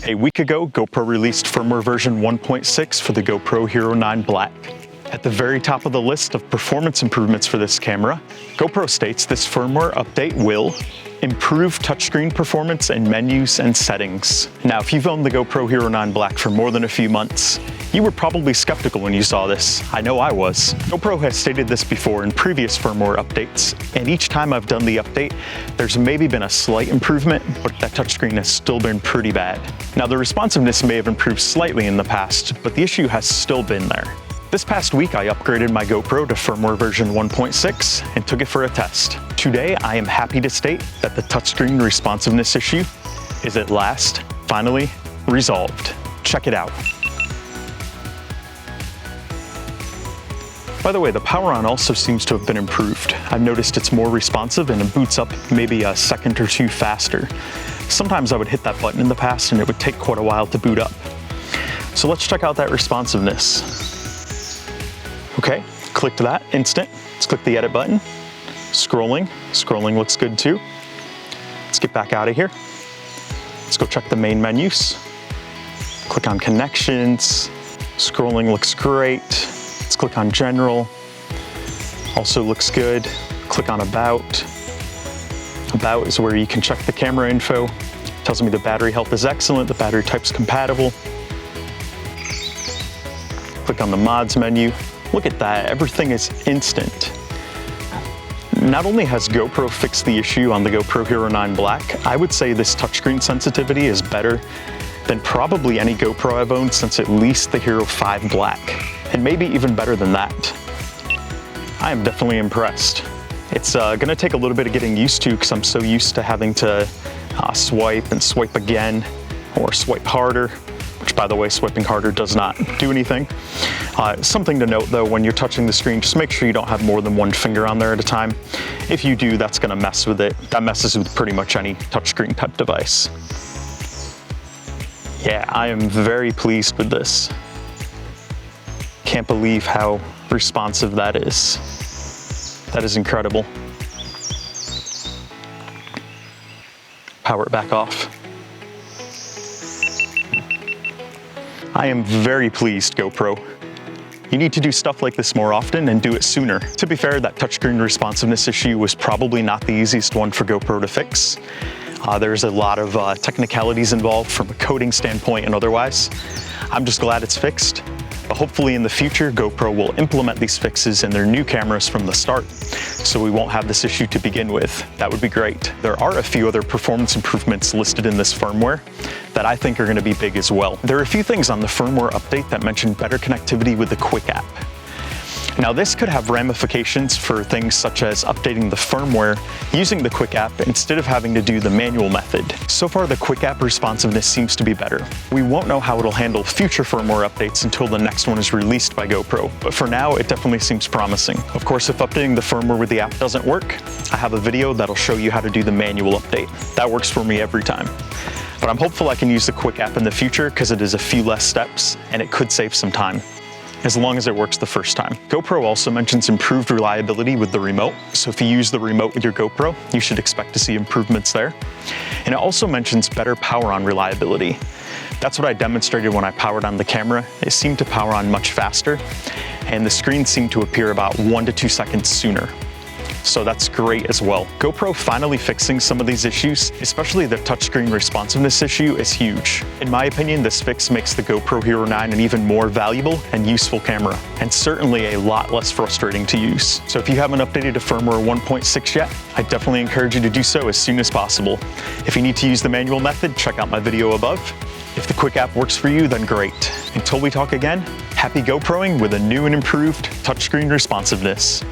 A week ago, GoPro released firmware version 1.6 for the GoPro Hero 9 Black. At the very top of the list of performance improvements for this camera, GoPro states this firmware update will improve touchscreen performance in menus and settings. Now, if you've owned the GoPro Hero 9 Black for more than a few months, you were probably skeptical when you saw this. I know I was. GoPro has stated this before in previous firmware updates, and each time I've done the update, there's maybe been a slight improvement, but that touchscreen has still been pretty bad. Now, the responsiveness may have improved slightly in the past, but the issue has still been there. This past week, I upgraded my GoPro to firmware version 1.6 and took it for a test. Today, I am happy to state that the touchscreen responsiveness issue is at last, finally, resolved. Check it out. By the way, the power on also seems to have been improved. I've noticed it's more responsive and it boots up maybe a second or two faster. Sometimes I would hit that button in the past and it would take quite a while to boot up. So let's check out that responsiveness. Okay, click to that, instant. Let's click the edit button. Scrolling looks good too. Let's get back out of here. Let's go check the main menus. Click on connections. Scrolling looks great. Let's click on general. Also looks good. Click on about. About is where you can check the camera info. Tells me the battery health is excellent, the battery type's compatible. Click on the mods menu. Look at that, everything is instant. Not only has GoPro fixed the issue on the GoPro Hero 9 Black, I would say this touchscreen sensitivity is better than probably any GoPro I've owned since at least the Hero 5 Black, and maybe even better than that. I am definitely impressed. It's gonna take a little bit of getting used to because I'm so used to having to swipe and swipe again or swipe harder, which by the way, swiping harder does not do anything. Something to note though, when you're touching the screen, just make sure you don't have more than one finger on there at a time. If you do, that's gonna mess with it. That messes with pretty much any touchscreen type device. Yeah, I am very pleased with this. Can't believe how responsive that is. That is incredible. Power it back off. I am very pleased, GoPro. You need to do stuff like this more often and do it sooner. To be fair, that touchscreen responsiveness issue was probably not the easiest one for GoPro to fix. There's a lot of technicalities involved from a coding standpoint and otherwise. I'm just glad it's fixed. But hopefully in the future, GoPro will implement these fixes in their new cameras from the start, so we won't have this issue to begin with. That would be great. There are a few other performance improvements listed in this firmware that I think are going to be big as well. There are a few things on the firmware update that mention better connectivity with the Quick app. Now this could have ramifications for things such as updating the firmware using the Quick app instead of having to do the manual method. So far the Quick app responsiveness seems to be better. We won't know how it'll handle future firmware updates until the next one is released by GoPro, but for now it definitely seems promising. Of course, if updating the firmware with the app doesn't work, I have a video that'll show you how to do the manual update. That works for me every time. But I'm hopeful I can use the Quick app in the future because it is a few less steps and it could save some time, as long as it works the first time. GoPro also mentions improved reliability with the remote, so if you use the remote with your GoPro, you should expect to see improvements there. And it also mentions better power on reliability. That's what I demonstrated when I powered on the camera. It seemed to power on much faster, and the screen seemed to appear about 1 to 2 seconds sooner. So that's great as well. GoPro finally fixing some of these issues, especially the touchscreen responsiveness issue, is huge. In my opinion, this fix makes the GoPro Hero 9 an even more valuable and useful camera, and certainly a lot less frustrating to use. So if you haven't updated to firmware 1.6 yet, I definitely encourage you to do so as soon as possible. If you need to use the manual method, check out my video above. If the Quick app works for you, then great. Until we talk again, happy GoProing with a new and improved touchscreen responsiveness.